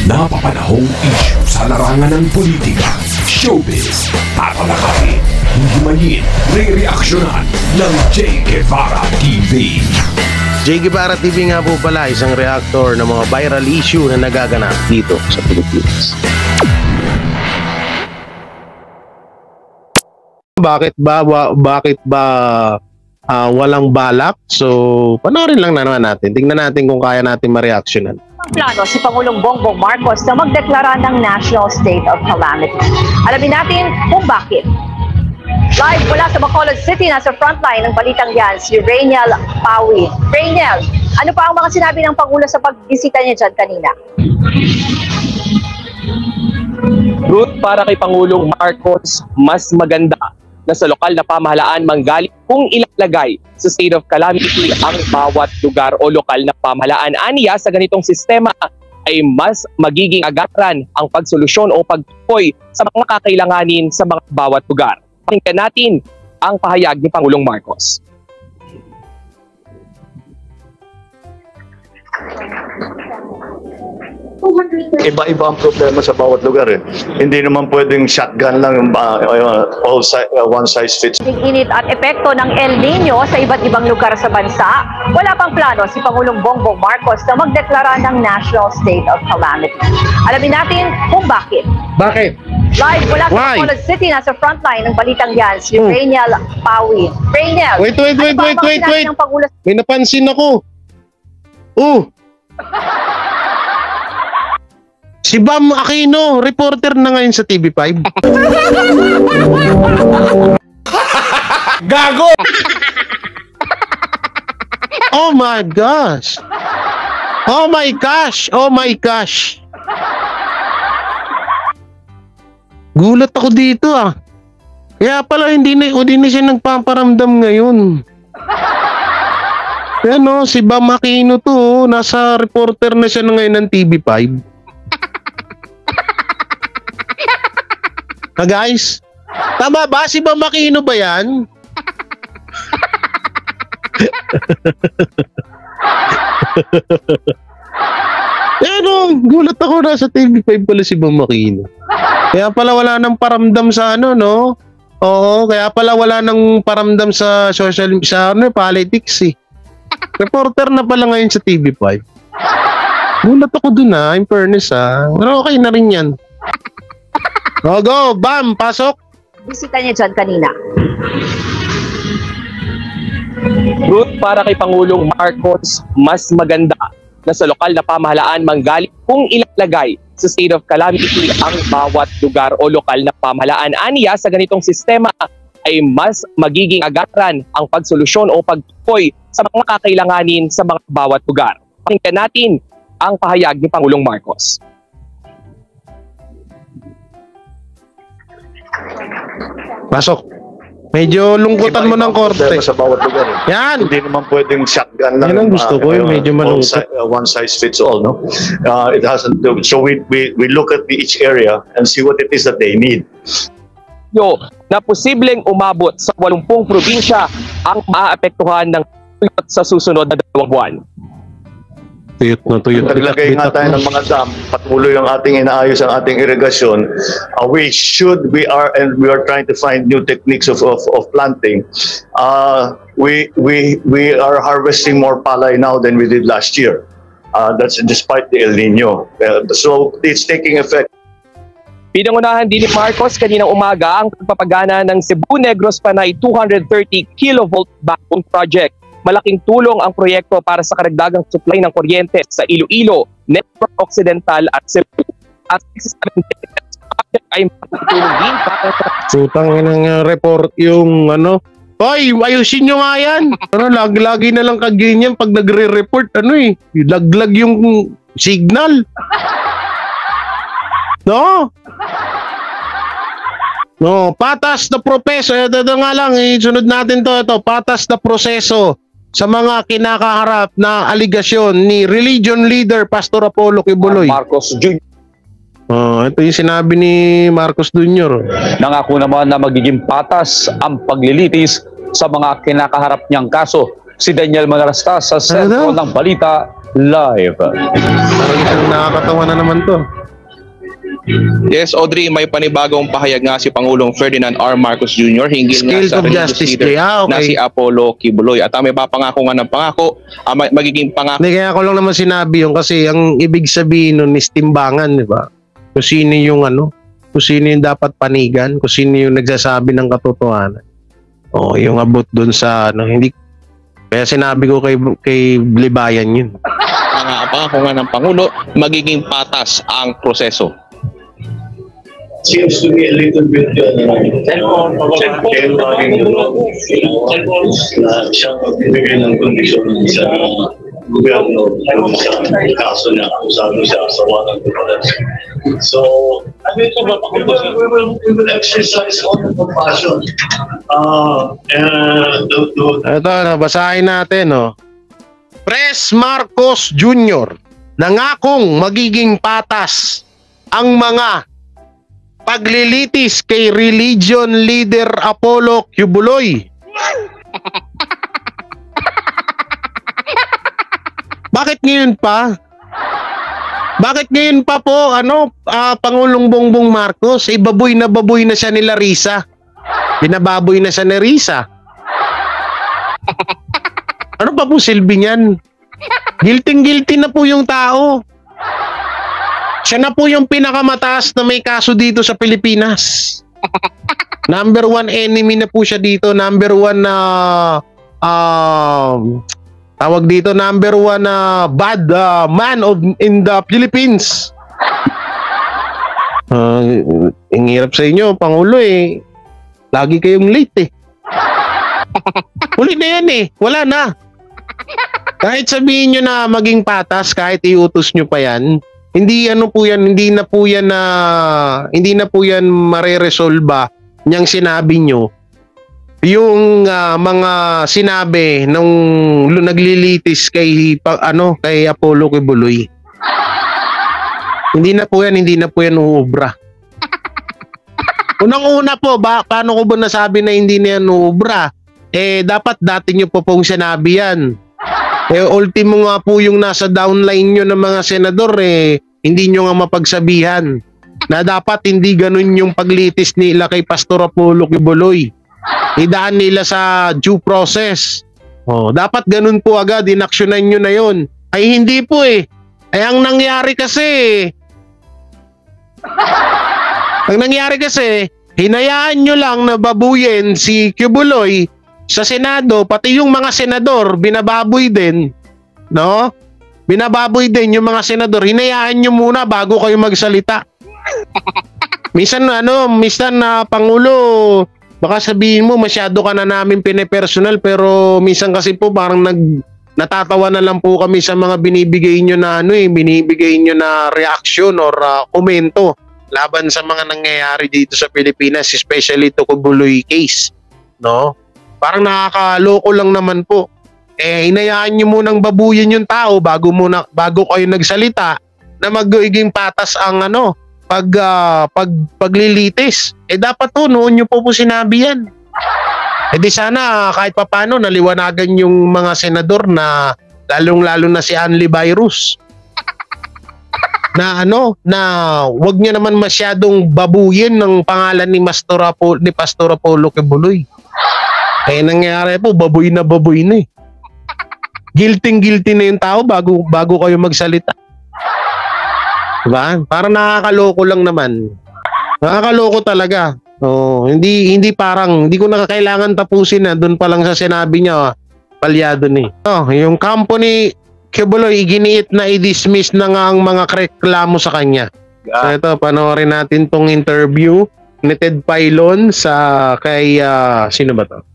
Napapanahong issue sa larangan ng politika, showbiz, tatalakayin, himayin, re-reaksyonan ng J. Guevara TV. J. Guevara TV nga po pala, isang reactor ng mga viral issue na nagaganap dito sa Pilipinas. Bakit ba walang balak? So, panoorin lang naman natin. Tingnan natin kung kaya natin ma-reactionan. Plano si Pangulong Bongbong Marcos na magdeklara ng National State of Calamity. Alamin natin kung bakit. Live mula sa Bacolod City, nasa frontline ng balitang yan, si Rainiel Pawi. Rainiel, ano pa ang mga sinabi ng Pangulo sa pagbisita niya dyan kanina? Ruth, para kay Pangulong Marcos, mas maganda na sa lokal na pamahalaan manggaling kung ilalagay sa state of calamity ang bawat lugar o lokal na pamahalaan. Aniya, sa ganitong sistema ay mas magiging agaran ang pagsolusyon o pagtukoy sa mga kakailanganin sa mga bawat lugar. Pakinggan natin ang pahayag ni Pangulong Marcos. Iba-iba ang problema sa bawat lugar eh. Hindi naman pwedeng shotgun lang, one size fits. Init at epekto ng El Nino sa iba't ibang lugar sa bansa, wala pang plano si Pangulong Bongbong Marcos na magdeklara ng National State of Calamity. Alamin natin kung bakit. Bakit? Live mula sa Why? Bacolod City, nasa frontline ng balitang yan, si Rainiel Pawi. Rainiel, Wait. Ng Pangulo? May napansin ako. Si Bam Aquino, reporter na ngayon sa TV5. Gago! Oh my gosh! Oh my gosh! Oh my gosh! Gulat ako dito ah. Kaya pala hindi na siya nagpaparamdam ngayon. Ano, si Bam Aquino to, nasa reporter na siya na ngayon ng TV5. Ha guys? Tama ba? Si Bam Aquino ba yan? Ano, gulat ako na sa TV5 pala si Bam Aquino. Kaya pala wala nang paramdam sa ano, no? Oo, kaya pala wala nang paramdam sa social, sa ano, politics eh. Reporter na pala ngayon sa TV5. Gulat ako dun in fairness Pero okay na rin yan. Go, Bam, pasok! Bisita niya dyan kanina. Ruth, para kay Pangulong Marcos, mas maganda na sa lokal na pamahalaan manggaling kung ilalagay sa state of calamity ang bawat lugar o lokal na pamahalaan. Aniya, sa ganitong sistema ay mas magiging agaran ang pagsolusyon o pagtukoy sa mga kakailanganin sa mga bawat lugar. Pakinggan natin ang pahayag ni Pangulong Marcos. Pasok. Medyo lungkutan mo ng korte. Sa bawat lugar eh. Yan! Hindi naman pwedeng shotgun lang. Yan ang gusto ko, yung medyo malungkot. One size fits all, no? It hasn't. So we look at each area and see what it is that they need. Na posibleng umabot sa 80 probinsya ang maaapektuhan ng tuyot sa susunod na 2 buwan. Tuyot. Naglagay nga tayo ng mga dam, patuloy ang ating inaayos ang ating irigasyon. We are trying to find new techniques of planting. We are harvesting more palay now than we did last year. That's despite the El Nino. So it's taking effect. Pinangunahan din ni Marcos kaninang umaga ang pagpapagana ng Cebu Negros Panay 230 kilovolt backbone project. Malaking tulong ang proyekto para sa karagdagang supply ng kuryente sa Iloilo, Negros Occidental at Cebu. At ay matutulong din para sa Sutang ng report yung ano. Hoy, ayusin nyo nga yan. Lagi na lang kaganyan pag nagre-report. Laglag yung signal. No, patas na proseso. Ito nga lang, isunod natin to. Patas na proseso sa mga kinakaharap na aligasyon ni religion leader Pastor Apollo Kibuloy. Marcos Jr. Ito yung sinabi ni Marcos Jr. Nangako naman na magiging patas ang paglilitis sa mga kinakaharap niyang kaso si Daniel Manarastas sa Sentro ng Balita Live. Parang isang nakakatawa na naman to. Yes, Audrey, may panibagong pahayag nga si Pangulong Ferdinand R. Marcos Jr. hinggil Scale nga sa of religious Justice leader Day. Okay. na si Apollo Kibuloy. At may papangako nga ng pangako, magiging pangako. Hindi, kaya ko lang naman sinabi yun kasi ang ibig sabihin nun is timbangan, di ba? Kung sino yung kung sino yung dapat panigan, kung sino yung nagsasabi ng katotohanan. O, yung abot dun sa hindi. Kaya sinabi ko kay Libayan yun. Pangako nga ng Pangulo, magiging patas ang proseso. Seems to be a little bit na siyang magbibigay ng kondisyon sa gobyerno sa kaso na akusado siya sa walang tolerance. So, we will exercise all the compassion. Ito, basahin natin, Pres Marcos Jr. nangakong magiging patas ang mga paglilitis kay religion leader Apollo Kibuloy. Bakit ngayon pa? Bakit ngayon pa po Pangulong Bongbong Marcos baboy na siya ni Larissa. Binababoy na siya ni Risa. Ano pa po silbi niyan? Guilty na po yung tao. Siya na po yung pinakamataas na may kaso dito sa Pilipinas. Number 1 enemy na po siya dito. Number 1 na tawag dito, number 1 na bad man in the Philippines. Ang hirap sa inyo, Pangulo Lagi kayong late Huli na yan Wala na. Kahit sabihin nyo na maging patas, kahit iutos nyo pa yan, hindi na po yan mareresolba niyang sinabi nyo yung mga sinabi nung naglilitis kay Apollo Kibuloy. Hindi na po yan uubra. Unang-una po, paano ko ba nasabi na hindi na yan uubra? Dapat dati nyo po pong sinabi yan. Ultimo nga po yung nasa downline nyo ng mga senador hindi nyo nga mapagsabihan na dapat hindi ganun yung paglitis nila kay Pastor Apollo Kibuloy. Idaan nila sa due process. Dapat ganun po agad, inaksyonan nyo na yon. Ay hindi po ang nangyari kasi hinayaan nyo lang na babuyin si Kibuloy sa Senado, pati yung mga senador binababoy din, binababoy din yung mga senador. Hinayaan nyo muna bago kayo magsalita. Minsan Pangulo, baka sabihin mo masyado ka na namin pinepersonal, pero minsan kasi po parang natatawa na lang po kami sa mga binibigay nyo na reaction or komento laban sa mga nangyayari dito sa Pilipinas, especially to Kibuloy case, Parang nakakaloko lang naman po. Hinayaan nyo munang babuyin yung tao bago kayo nagsalita na magiging patas ang paglilitis. Dapat noon nyo po sinabi yan. Di sana kahit papano naliwanagan yung mga senador na lalong-lalo na si Anli Virus. Na wag nyo naman masyadong babuyin ng pangalan ni Pastor Apollo Kibuloy. Nangyari po, baboy na Guilty na yung tao bago kayo magsalita. Diba? Parang nakakaloko lang naman. Nakakaloko talaga. Hindi ko na kailangan tapusin doon pa lang sa sinabi niya, palyado yung company Kibuloy, iginiit na i-dismiss na nga ang mga reklamo sa kanya. So ito, panoorin natin tong interview ni Ted Pailon kay sino ba to?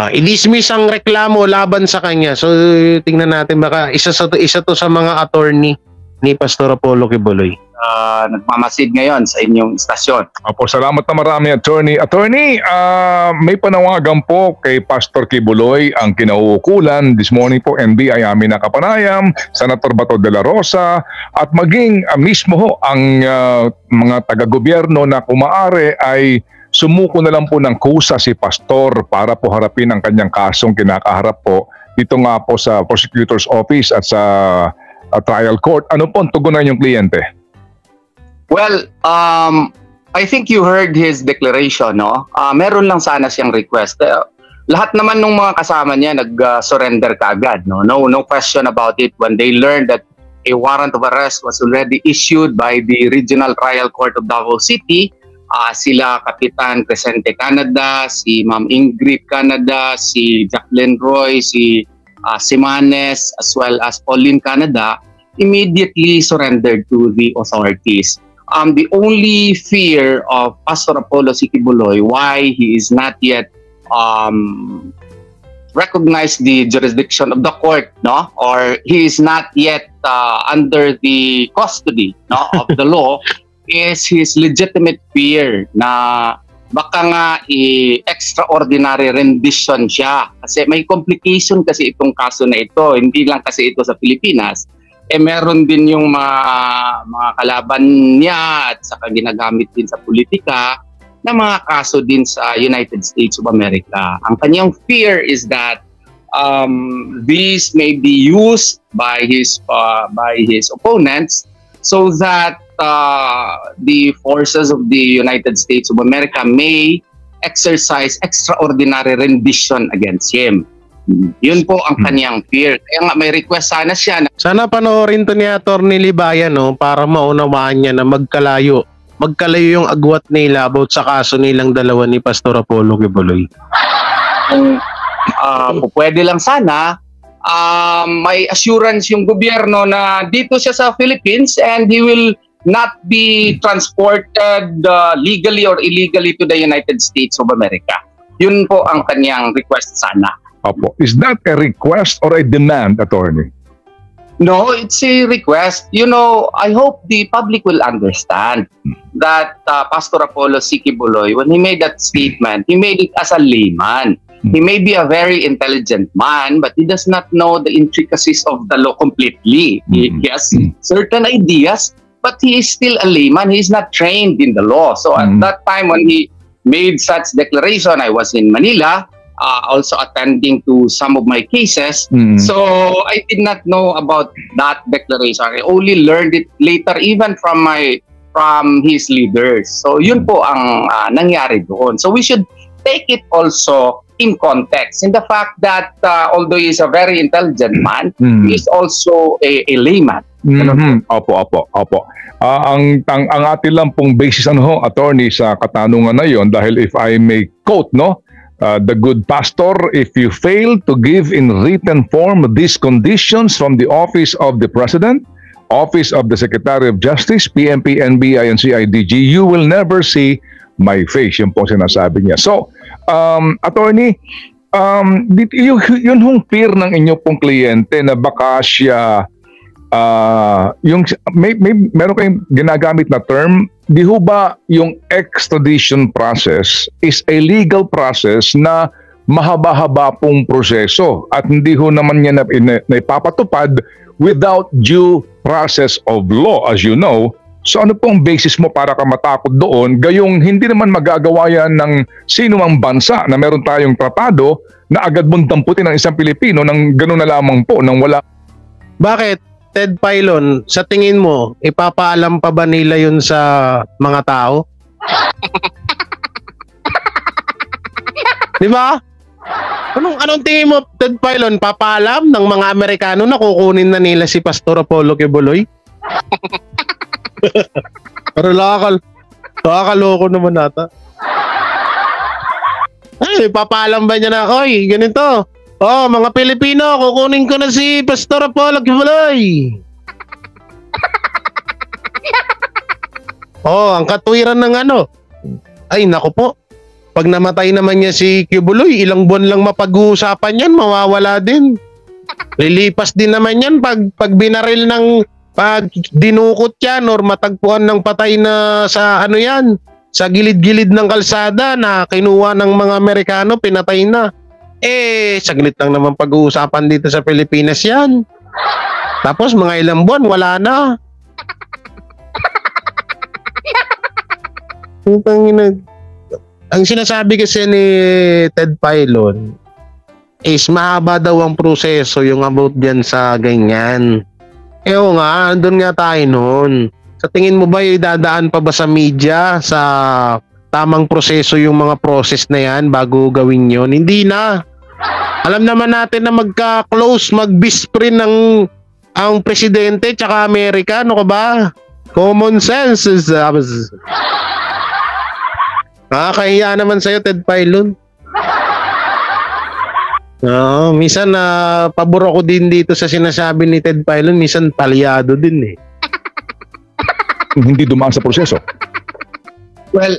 I-dismiss ang reklamo laban sa kanya. So tingnan natin, baka isa to sa mga attorney ni Pastor Apollo Kibuloy. Nagmamasid ngayon sa inyong istasyon. Opo, salamat na marami, Attorney. Attorney, may panawagan po kay Pastor Kibuloy ang kinauukulan this morning po, NBI Amina Kapanayam, Senator Bato de la Rosa, at maging mismo ang mga taga-gobyerno na kumaari ay sumuko na lang po ng kusa si Pastor para po harapin ang kanyang kasong kinakaharap po dito nga po sa prosecutor's office at sa trial court. Ano po ang tugunan yung kliyente? Well, I think you heard his declaration, no? Meron lang sana siyang request. Lahat naman ng mga kasama niya nag-surrender kaagad, no? No question about it. When they learned that a warrant of arrest was already issued by the Regional Trial Court of Davao City, sila Kapitan Crescente Canada, si Ma'am Ingrid Canada, si Jacqueline Roy, si Simanes, as well as Pauline Canada, immediately surrendered to the authorities. The only fear of Pastor Apollo Sikibuloy, why he is not yet recognized the jurisdiction of the court, no, or he is not yet under the custody, no, of the law, is his legitimate fear na baka nga extraordinary rendition siya. Kasi may complication kasi itong kaso na ito. Hindi lang kasi ito sa Pilipinas. Meron din yung mga kalaban niya at saka ginagamit din sa politika na mga kaso din sa United States of America. Ang kanyang fear is that these may be used by his opponents so that the forces of the United States of America may exercise extraordinary rendition against him. Yun po ang kanyang fear. Kaya nga may request sana siya. Sana panoorin to ni Atty. Libayan, no, para maunawaan niya na magkalayo yung agwat nila about sa kaso nilang dalawa ni Pastor Apollo Kibuloy. Pwede lang sana may assurance yung gobyerno na dito siya sa Philippines and he will not be transported legally or illegally to the United States of America. Yun po ang kanyang request sana. Opo. Is that a request or a demand, attorney? No, it's a request. You know, I hope the public will understand that Pastor Apollo Sikibuloy, when he made that statement, he made it as a layman. He may be a very intelligent man, but he does not know the intricacies of the law completely. He has certain ideas, but he is still a layman. He is not trained in the law. So at that time when he made such declaration, I was in Manila, also attending to some of my cases. So I did not know about that declaration. I only learned it later, even from his leaders. So yun po ang nangyari doon. So we should take it also in context, in the fact that although he is a very intelligent man, he is also a layman. Opo. Ang atin lang pong basis attorney sa katanungan na yon, dahil if I may quote, no, the good pastor, if you fail to give in written form these conditions from the office of the President, office of the Secretary of Justice, PNP, NBI, and CIDG, you will never see my face. Yun po sinasabi niya. So, attorney, yun hong fear ng inyo pong kliyente na baka siya meron kayong ginagamit na term, di ho ba yung extradition process is a legal process na mahaba-haba pong proseso at hindi ho naman niya na ipapatupad without due process of law, as you know. So ano pong basis mo para ka matakot doon, gayong hindi naman magagawa yan ng sino mang bansa na meron tayong tratado na agad mong damputin ng isang Pilipino ng gano'n na lamang po, nang wala. Bakit? Ted Filon, sa tingin mo, ipapaalam pa ba nila yun sa mga tao? Di ba? Anong tingin mo, Ted Filon, papaalam ng mga Amerikano na kukunin na nila si Pastor Apollo Kibuloy? Pero nakakaloko naman nata. Ay, papaalam ba niya na, oy, ganito. Oh, mga Pilipino, kukunin ko na si Pastor Apollo Kibuloy. Oh, ang katwiran ng ay, naku po. Pag namatay naman niya si Kibuloy, ilang buwan lang mapag-uusapan yan, mawawala din. Lilipas din naman yan pag binaril pag dinukot yan or matagpuan ng patay na sa sa gilid-gilid ng kalsada na kinuha ng mga Amerikano, pinatay na. Saglit lang naman pag-uusapan dito sa Pilipinas yan. Tapos mga ilang buwan, wala na. Ang sinasabi kasi ni Ted Filon is mahaba daw ang proseso yung about dyan sa ganyan. Oo nga, andun nga tayo noon. Sa tingin mo ba idadaan pa ba sa media sa tamang proseso yung mga process na yan bago gawin yon? Hindi na. Alam naman natin na magka-close, mag-bisprin ang presidente tsaka Amerika. Ano ka ba? Common sense is... Nakakahiya naman sa'yo, Ted Filon. Minsan pabor ako din dito sa sinasabi ni Ted Filon. Minsan palyado din eh. Hindi dumaan sa proseso. Well,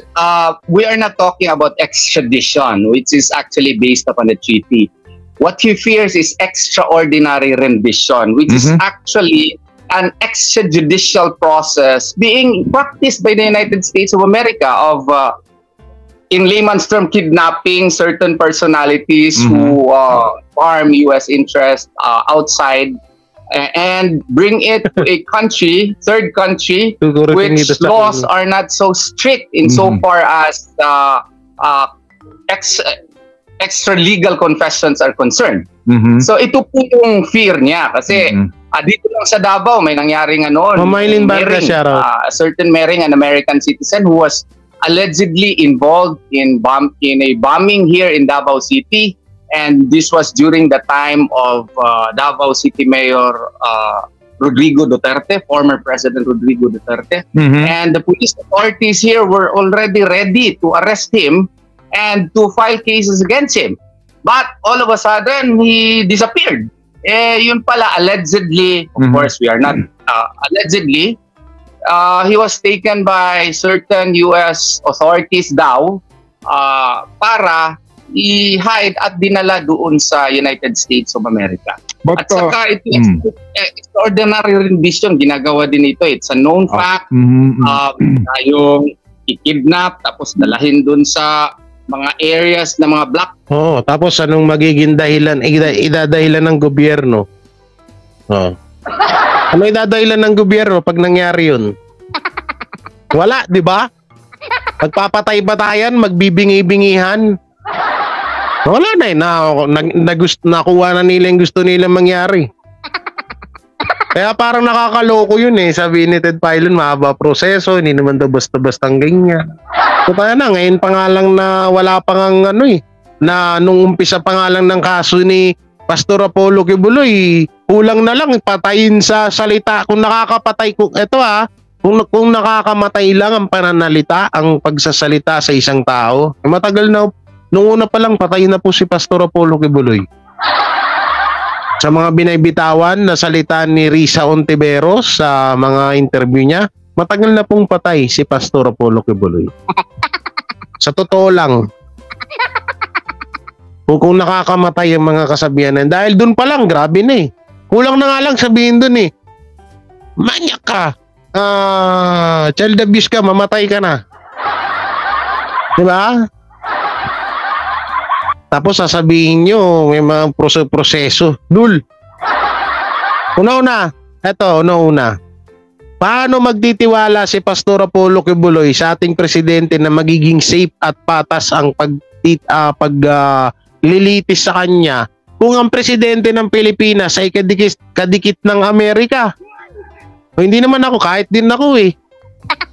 we are not talking about extradition, which is actually based upon the treaty. What he fears is extraordinary rendition, which is actually an extrajudicial process being practiced by the United States of America of, in layman's term, kidnapping certain personalities who harm U.S. interests outside and bring it to a country, third country, which laws are not so strict in so far as extra legal confessions are concerned. So ito po yung fear niya kasi dito lang sa Davao may nangyaring Mamaylin Vargas, a certain Mering, an American citizen who was allegedly involved in a bombing here in Davao City, and this was during the time of Davao City Mayor Rodrigo Duterte, former President Rodrigo Duterte, and the police authorities here were already ready to arrest him and to file cases against him. But all of a sudden, he disappeared. Yun pala, allegedly, of course, we are not, allegedly, he was taken by certain U.S. authorities daw para i-hide at dinala doon sa United States of America. But, at saka ito extraordinary rendition, ginagawa din ito. It's a known fact. Yung i-kidnap tapos dalahin doon sa mga areas na mga black. Tapos anong magiging dahilan? Idadahilan ng gobyerno. Ano idadahilan ng gobyerno pag nangyari yun? Wala, di ba? Magpapatay-batayan, magbibingi-bingihan. Wala na eh. Nakuha na nila yung gusto nila mangyari. Kaya parang nakakaloko yun eh. Sabi ni Ted Filon, mahaba proseso, hindi naman daw basta-bastang ganyan. So tayo na, ngayon pa nga lang na wala pa nga na nung umpisa pa nga lang ng kaso ni Pastor Apollo Kibuloy, kulang na lang patayin sa salita. Kung nakakapatay, kung nakakamatay lang ang pananalita, ang pagsasalita sa isang tao, matagal na, nung una pa lang patayin na po si Pastor Apollo Kibuloy. Sa mga binaybitawan na salita ni Risa Ontiveros sa mga interview niya, matagal na pong patay si Pastor Apollo Kibuloy. Sa totoo lang. Kung nakakamatay ang mga kasabihan dahil dun pa lang, grabe na eh. Kulang na nga lang sabihin dun eh. Manyak ka. Child abuse ka, mamatay ka na. Diba? Tapos sasabihin nyo, may mga proseso. Dul. Una-una. Paano magtitiwala si Pastor Apollo Kibuloy sa ating presidente na magiging safe at patas ang paglilitis sa kanya kung ang presidente ng Pilipinas ay kadikit ng Amerika? O, hindi naman ako, kahit din ako eh.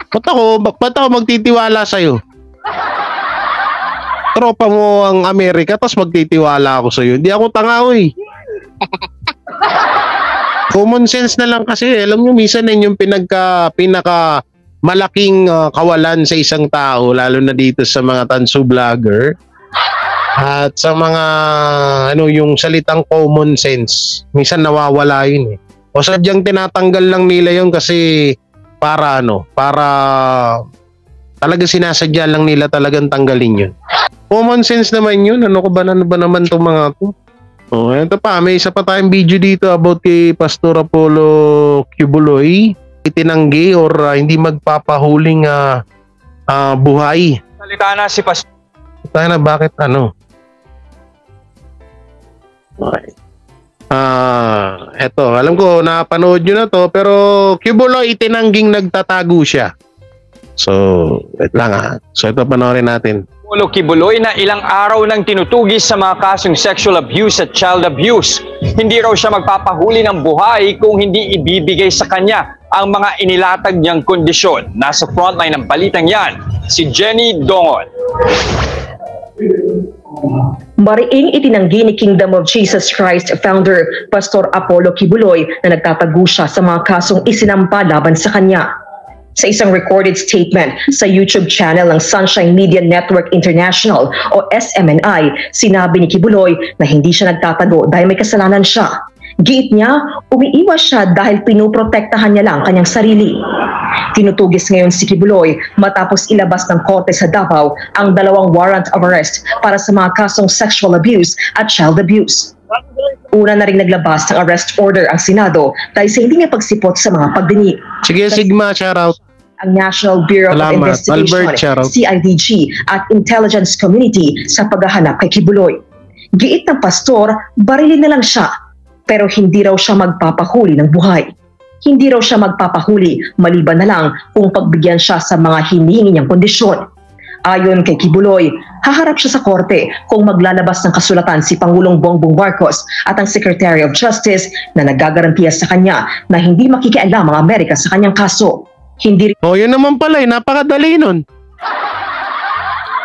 Ba't ako magtitiwala sa'yo? Tropa mo ang Amerika, tapos magtitiwala ako sa'yo. Hindi ako tanga eh. Common sense na lang kasi. Alam nyo, minsan yung pinaka malaking kawalan sa isang tao, lalo na dito sa mga tanso vlogger, at sa mga yung salitang common sense, minsan nawawala yun eh. O sadyang tinatanggal lang nila yun kasi para talaga sinasadya lang nila talagang tanggalin yun. Common sense naman yun. Ano ba naman itong mga to? Ito pa, may isa pa tayong video dito about kay Pastor Apollo Kibuloy. Itinanggi or hindi magpapahuling buhay. Salita na si Pastor. Tayo na, bakit Okay. Eto, alam ko napanood nyo na to, pero Kibuloy itinangging nagtatago siya. So, wait lang So ito panoorin natin. Apollo Kibuloy na ilang araw nang tinutugis sa mga kasong sexual abuse at child abuse. Hindi raw siya magpapahuli ng buhay kung hindi ibibigay sa kanya ang mga inilatag niyang kondisyon. Nasa frontline ng balitang yan, si Jenny Dongon. Mariing itinanggi ni Kingdom of Jesus Christ founder Pastor Apollo Kibuloy na nagtatago siya sa mga kasong isinampa laban sa kanya. Sa isang recorded statement sa YouTube channel ng Sunshine Media Network International o SMNI, sinabi ni Kibuloy na hindi siya nagtatago dahil may kasalanan siya. Giit niya, umiiwas siya dahil pinoprotektahan niya lang kanyang sarili. Tinutugis ngayon si Kibuloy matapos ilabas ng korte sa Davao ang 2 warrant of arrest para sa mga kasong sexual abuse at child abuse. Una na rin naglabas ng arrest order ang Senado dahil sa hindi niya pagsipot sa mga pagdinig. Sige, Sigma, shoutout. Ang National Bureau of Investigation, Albert, CIDG at Intelligence Community sa paghahanap kay Kibuloy. Giit ng pastor, barilin na lang siya, pero hindi raw siya magpapahuli ng buhay. Hindi raw siya magpapahuli, maliban na lang kung pagbigyan siya sa mga hinihingi niyang kondisyon. Ayon kay Kibuloy, haharap siya sa korte kung maglalabas ng kasulatan si Pangulong Bongbong Marcos at ang Secretary of Justice na nagagarantiya sa kanya na hindi makikialam ang Amerika sa kanyang kaso. Hindi. Yun naman pala, napakadali nun.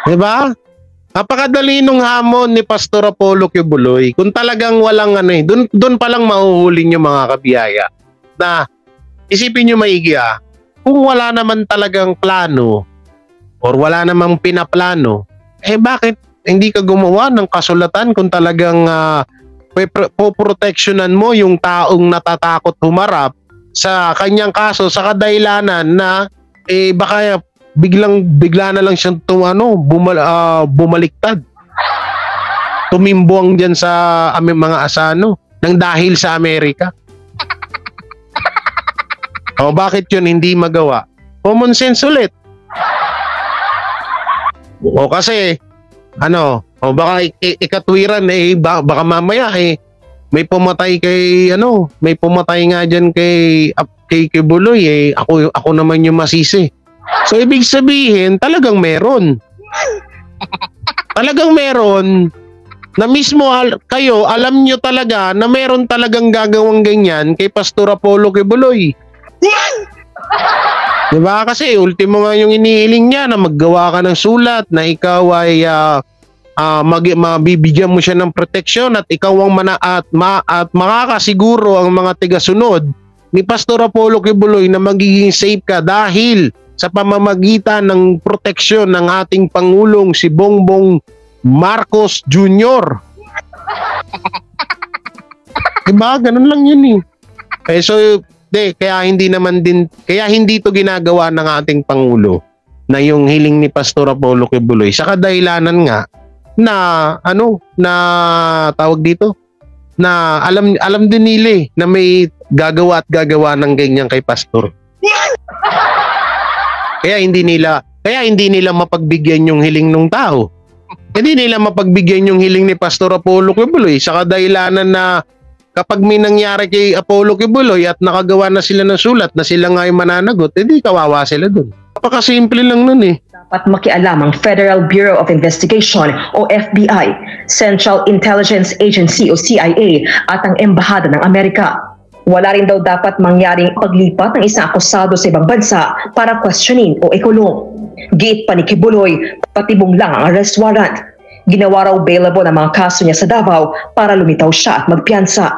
Diba? Napakadali nung hamon ni Pastor Apollo Kibuloy. Kung talagang walang dun palang mahuhuling yung mga kabiyaya. Na, isipin nyo maigi kung wala naman talagang plano or wala namang pinaplano, bakit hindi ka gumawa ng kasulatan kung talagang poproteksyonan mo yung taong natatakot humarap sa kanyang kaso sa kadahilanan na baka bigla na lang siyang bumaliktad. Tumimbong diyan sa aming mga asano nang dahil sa Amerika. Bakit yun hindi magawa? Common sense ulit. Kasi baka ikatwiran baka mamaya may pumatay may pumatay nga diyan kay Kibuloy ako naman yung masisi. So ibig sabihin talagang meron. Talagang meron na mismo kayo alam nyo talaga na meron talagang gagawang ganyan kay Pastor Apollo Kibuloy. Diba? Kasi ultimo nga yung inihiling niya na maggawa ka ng sulat na ikaw ay mabibigyan mo siya ng proteksyon at ikaw ang at makakasiguro ang mga tigasunod ni Pastor Apollo Kibuloy na magiging safe ka dahil sa pamamagitan ng proteksyon ng ating Pangulong si Bongbong Marcos Jr. Diba? Ganun lang yun kaya hindi to ginagawa ng ating Pangulo na yung hiling ni Pastor Apollo Kibuloy sa kadahilanan nga na tawag dito na alam din nila na may gagawa ng ganyan kay pastor. Kaya hindi nila mapagbigyan yung hiling ng tao. Hindi nila mapagbigyan yung hiling ni Pastor Apollo Kibuloy sa kadahilanan na kapag may nangyari kay Apollo Kibuloy at nakagawa na sila ng sulat na sila nga ay mananagot, hindi kawawa sila dun. Napakasimple lang nun Dapat makialam ang Federal Bureau of Investigation o FBI, Central Intelligence Agency o CIA at ang Embahada ng Amerika. Wala rin daw dapat mangyaring paglipat ng isang akusado sa ibang bansa para questionin o ikulong. Giit pa ni Kibuloy, patibong lang ang arrest warrant. Ginawa raw bailable ang mga kaso niya sa Davao para lumitaw siya at magpiyansa.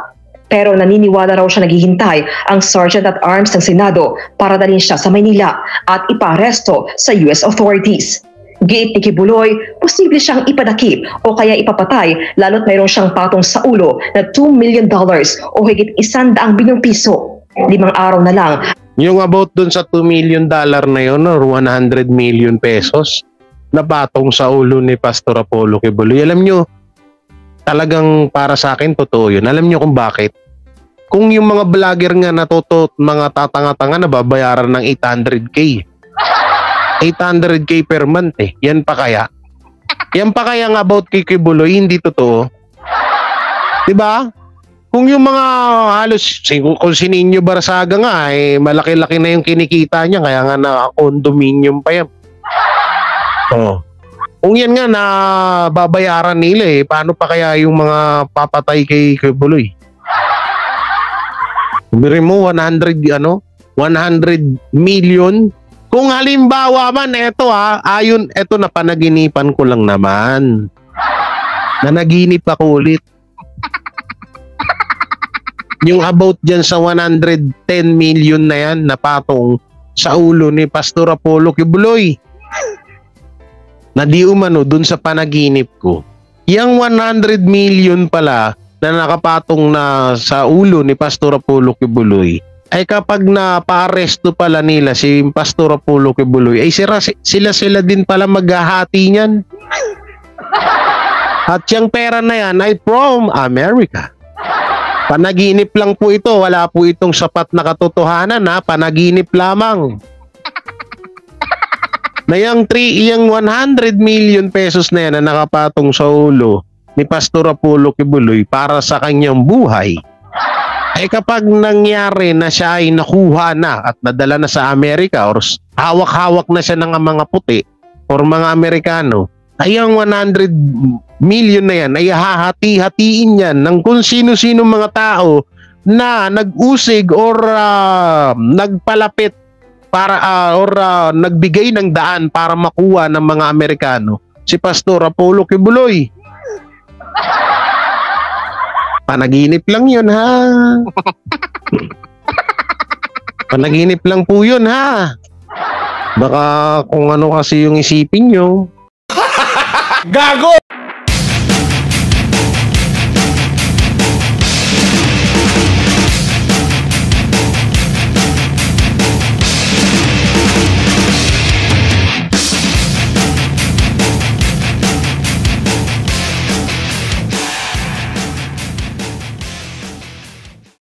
Pero naniniwala raw siya naghihintay ang Sergeant at Arms ng Senado para dalhin siya sa Maynila at ipaaresto sa US authorities. Giit ni Kibuloy, posible siyang ipadakip o kaya ipapatay lalo't mayroon siyang patong sa ulo na $2 million o higit 100 bilyong piso. 5 araw na lang. Yung about dun sa $2 million na yun or 100 million pesos na patong sa ulo ni Pastor Apollo Kibuloy. Alam nyo, talagang para sa akin totoo yun. Alam nyo kung bakit? Kung yung mga vlogger nga mga tatanga-tanga na babayaran ng 800k. 800k per month Yan pa kaya? Yan pa kaya nga about kay Kibuloy, hindi totoo. Diba? Kung yung mga halos, kung si Nino Barsaga nga, malaki-laki na yung kinikita niya, kaya nga na condominium pa yan. Kung yan nga na babayaran nila paano pa kaya yung mga papatay kay Buloy? Biri mo 100 million. Kung halimbawa man eto eto na panaginipan ko lang naman. Nanaginip ako ulit. Yung about dyan sa 110 million na yan na patong sa ulo ni Pastor Apollo Kibuloy. Na di umano dun sa panaginip ko. Yang 100 million pala na nakapatong na sa ulo ni Pastor Apollo Kibuloy ay kapag na-paaresto pala nila si Pastor Apollo Kibuloy ay sila din pala maghahati niyan. At yung pera na yan ay from America. Panaginip lang po ito. Wala po itong sapat na katotohanan panaginip lamang. Na yung 100 million pesos na yan na nakapatong sa ulo ni Pastor Apollo Kibuloy para sa kanyang buhay ay kapag nangyari na siya ay nakuha na at nadala na sa Amerika or hawak-hawak na siya ng mga puti or mga Amerikano ay ang 100 million na yan ay hahati-hatiin yan ng kung sino-sino mga tao na nag-usig or nagpalapit para nagbigay ng daan para makuha ng mga Amerikano si Pastor Apollo Kibuloy. Panaginip lang yun Panaginip lang po yun Baka kung ano kasi yung isipin nyo. Gago!